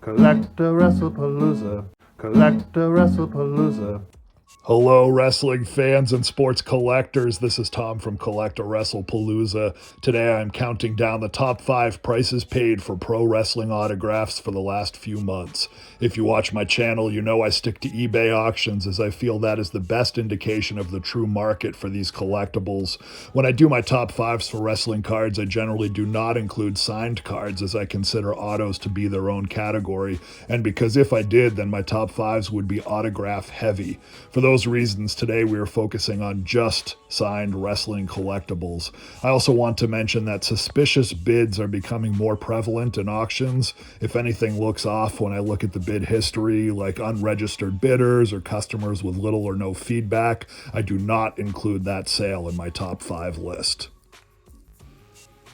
CollectAWrestlePalooza. CollectAWrestlePalooza. Hello, wrestling fans and sports collectors. This is Tom from CollectAWrestlePalooza. Today I'm counting down the top 5 prices paid for pro wrestling autographs for the last few months. If you watch my channel, you know I stick to eBay auctions as I feel that is the best indication of the true market for these collectibles. When I do my top 5s for wrestling cards, I generally do not include signed cards as I consider autos to be their own category, and because if I did, then my top 5s would be autograph heavy. For those reasons, today we are focusing on just signed wrestling collectibles. I also want to mention that suspicious bids are becoming more prevalent in auctions. If anything looks off when I look at the bid history, like unregistered bidders or customers with little or no feedback, I do not include that sale in my top 5 list.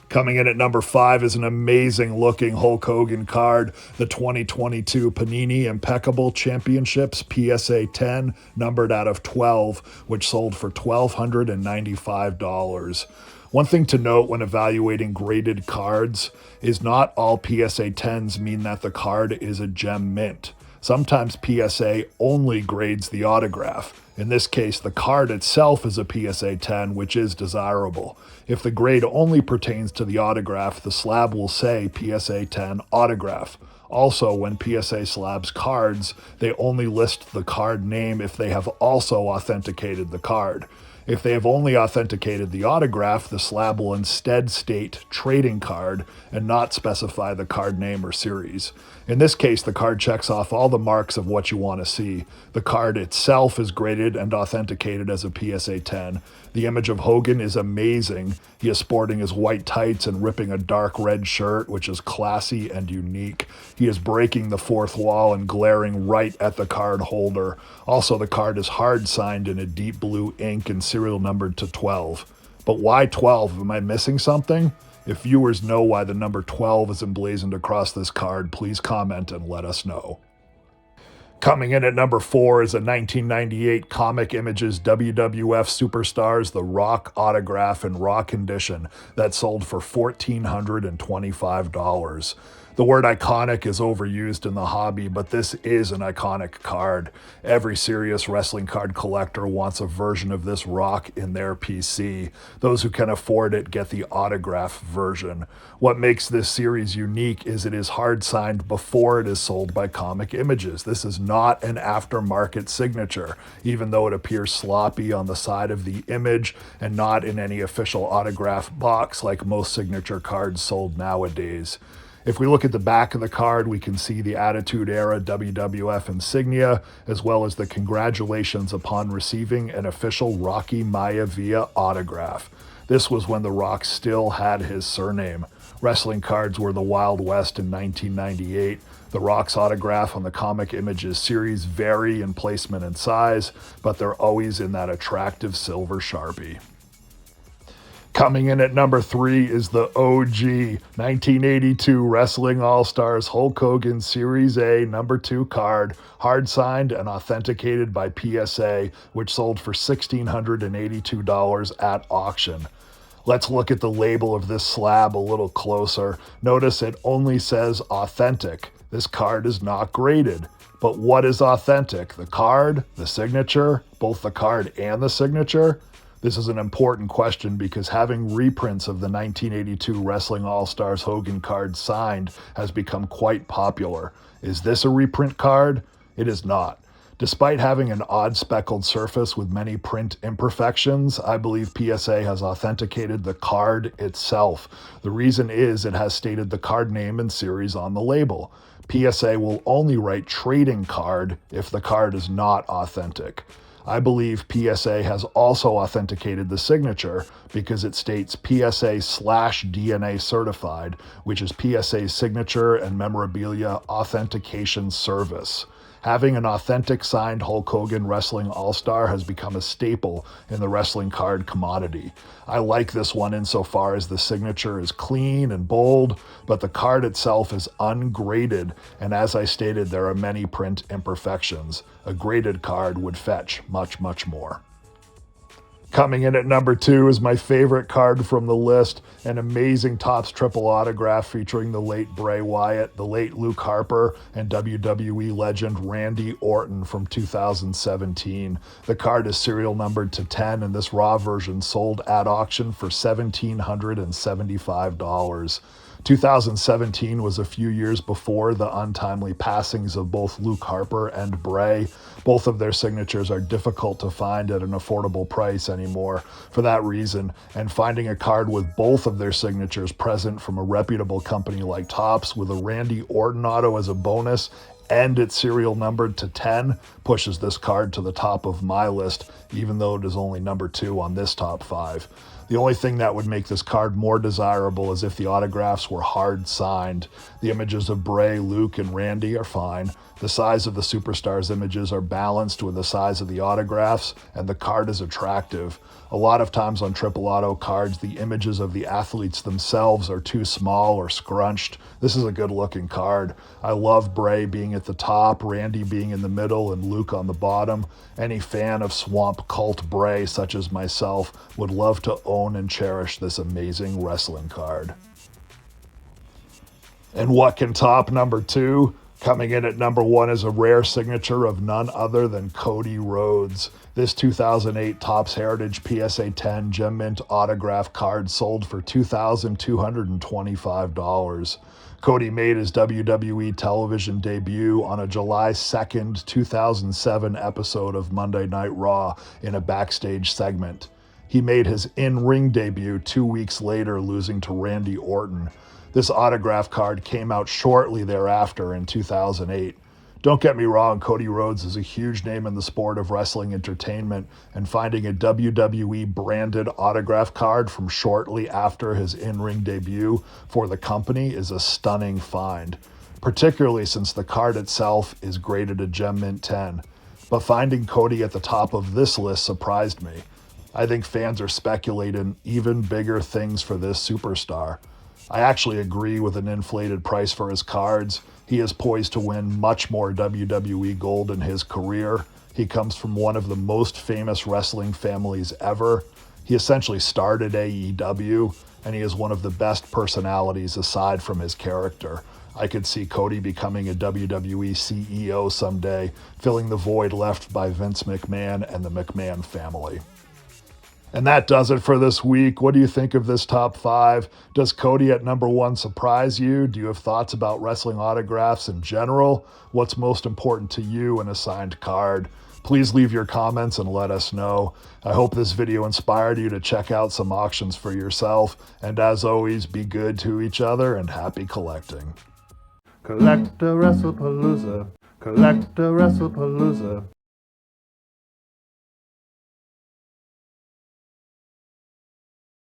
Coming in at number 5 is an amazing looking Hulk Hogan card, the 2022 Panini Impeccable Championships PSA 10, numbered out of 12, which sold for $1,295. One thing to note when evaluating graded cards is not all PSA 10s mean that the card is a gem mint. Sometimes PSA only grades the autograph. In this case, the card itself is a PSA 10, which is desirable. If the grade only pertains to the autograph, the slab will say PSA 10 autograph. Also, when PSA slabs cards, they only list the card name if they have also authenticated the card. If they have only authenticated the autograph, the slab will instead state trading card and not specify the card name or series. In this case, the card checks off all the marks of what you want to see. The card itself is graded and authenticated as a PSA 10. The image of Hogan is amazing. He is sporting his white tights and ripping a dark red shirt, which is classy and unique. He is breaking the fourth wall and glaring right at the card holder. Also, the card is hard signed in a deep blue ink and serial numbered to 12. But why 12? Am I missing something? If viewers know why the number 12 is emblazoned across this card, please comment and let us know. Coming in at number 4 is a 1998 Comic Images WWF Superstarz The Rock autograph in raw condition that sold for $1,425. The word iconic is overused in the hobby, but this is an iconic card. Every serious wrestling card collector wants a version of this Rock in their PC. Those who can afford it get the autograph version. What makes this series unique is it is hard signed before it is sold by Comic Images. This is not an aftermarket signature, even though it appears sloppy on the side of the image and not in any official autograph box like most signature cards sold nowadays. If we look at the back of the card, we can see the Attitude Era WWF insignia, as well as the congratulations upon receiving an official Rocky Maivia autograph. This was when The Rock still had his surname. Wrestling cards were the Wild West in 1998. The Rock's autograph on the Comic Images series vary in placement and size, but they're always in that attractive silver Sharpie. Coming in at number 3 is the OG 1982 Wrestling All-Stars Hulk Hogan Series A number 2 card, hard signed and authenticated by PSA, which sold for $1,682 at auction. Let's look at the label of this slab a little closer. Notice it only says authentic. This card is not graded. But what is authentic? The card, the signature, both the card and the signature? This is an important question because having reprints of the 1982 Wrestling All-Stars Hogan card signed has become quite popular. Is this a reprint card? It is not. Despite having an odd speckled surface with many print imperfections, I believe PSA has authenticated the card itself. The reason is it has stated the card name and series on the label. PSA will only write trading card if the card is not authentic. I believe PSA has also authenticated the signature because it states PSA/DNA certified, which is PSA's signature and memorabilia authentication service. Having an authentic signed Hulk Hogan Wrestling All-Star has become a staple in the wrestling card commodity. I like this one insofar as the signature is clean and bold, but the card itself is ungraded, and as I stated, there are many print imperfections. A graded card would fetch much, much more. Coming in at number 2 is my favorite card from the list, an amazing Topps triple autograph featuring the late Bray Wyatt, the late Luke Harper, and WWE legend Randy Orton from 2017. The card is serial numbered to 10, and this raw version sold at auction for $1,775. 2017 was a few years before the untimely passings of both Luke Harper and Bray. Both of their signatures are difficult to find at an affordable price anymore for that reason, and finding a card with both of their signatures present from a reputable company like Topps with a Randy Orton auto as a bonus and it's serial numbered to 10 pushes this card to the top of my list, even though it is only number 2 on this top 5. The only thing that would make this card more desirable is if the autographs were hard signed. The images of Bray, Luke, and Randy are fine. The size of the Superstarz images are balanced with the size of the autographs, and the card is attractive. A lot of times on triple auto cards, the images of the athletes themselves are too small or scrunched. This is a good looking card. I love Bray being at the top, Randy being in the middle, and Luke on the bottom. Any fan of Swamp Cult Bray, such as myself, would love to own and cherish this amazing wrestling card. And what can top number 2? Coming in at number 1 is a rare signature of none other than Cody Rhodes. This 2008 Topps Heritage PSA 10 Gem Mint autograph card sold for $2,225. Cody made his WWE television debut on a July 2nd, 2007 episode of Monday Night Raw in a backstage segment. He made his in-ring debut 2 weeks later, losing to Randy Orton. This autograph card came out shortly thereafter in 2008. Don't get me wrong, Cody Rhodes is a huge name in the sport of wrestling entertainment, and finding a WWE branded autograph card from shortly after his in-ring debut for the company is a stunning find, particularly since the card itself is graded a Gem Mint 10. But finding Cody at the top of this list surprised me. I think fans are speculating even bigger things for this superstar. I actually agree with an inflated price for his cards. He is poised to win much more WWE gold in his career. He comes from one of the most famous wrestling families ever. He essentially started AEW, and he is one of the best personalities aside from his character. I could see Cody becoming a WWE CEO someday, filling the void left by Vince McMahon and the McMahon family. And that does it for this week. What do you think of this top 5? Does Cody at number 1 surprise you? Do you have thoughts about wrestling autographs in general? What's most important to you in a signed card? Please leave your comments and let us know. I hope this video inspired you to check out some auctions for yourself. And as always, be good to each other and happy collecting. CollectAWrestlePalooza. CollectAWrestlePalooza.